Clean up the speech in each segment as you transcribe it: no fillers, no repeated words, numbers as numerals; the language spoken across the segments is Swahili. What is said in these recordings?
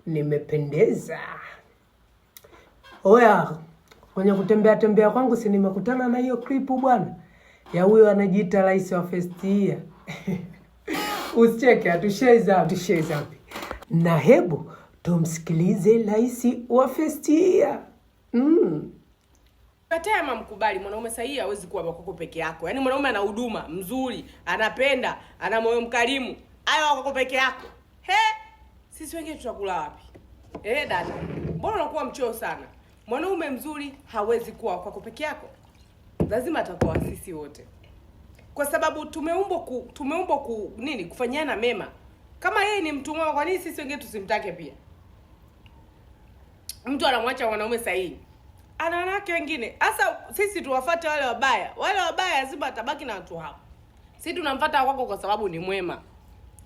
Nimependeza. Oya, kwenye kutembea tembea kwangu si nimekutana na hiyo clip bwana ya huyo anajiita rais wa first year. Usicheke, atusheza. Na hebu tumsikilize rais wa first year. Katema mkubali, mwanaume sahihi hawezi kuwa makoko peke yako. Yaani mwanaume ana huduma mzuri, anapenda, ana moyo mkarimu. Hayo wako peke yako. Sisi wengine tutakula wapi? Dada, mbona unakuwa mchoo sana? Mwanaume mzuri hawezi kuwa kwako peke yako. Lazima atakuwa sisi wote. Kwa sababu tumeumbwa kufanyana mema. Kama yeye ni mtu mwema, kwa nini sisi wengine tusimtake pia? Mtu anamwacha mwanaume sahihi, ana wanawake wengine. Sasa sisi tuwafuate wale wabaya. Wale wabaya lazima atabaki na watu hao. Sisi tunamfuata kwako kwa sababu ni mwema.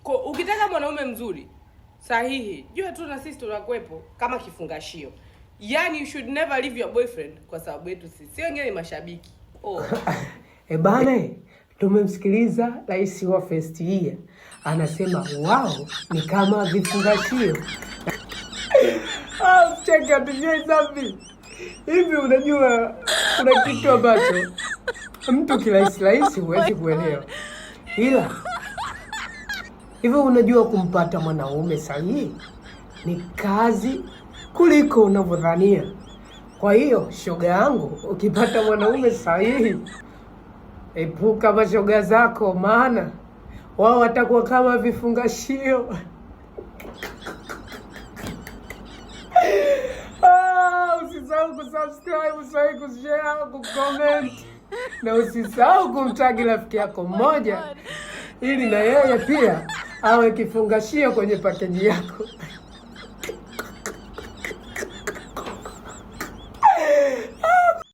Kwa ukitaka mwanaume mzuri sahihi, jua tu na sisi tunakuepo kama kifungashio. Yaani you should never leave your boyfriend kwa sababu yetu sisi. Wengine ni mashabiki. Bana, tumemsikiliza rais wa first year. Anasema wao ni kama vifungashio. Cheka tujue safi. Hivi unajua kuna kitu ambacho mtu kirahisi huwezi kuelewa. Ila hivi unajua kumpata mwanaume sahihi ni kazi kuliko unavyodhania. Kwa hiyo shoga yangu, ukipata mwanaume sahihi, epuka mashoga zako, maana wao watakuwa kama vifungashio. Usisahau kusubscribe, usisahau kushare, kucomment, na usisahau kumtagi rafiki yako mmoja ili na yeye pia awe kifungashio kwenye pakeji yako.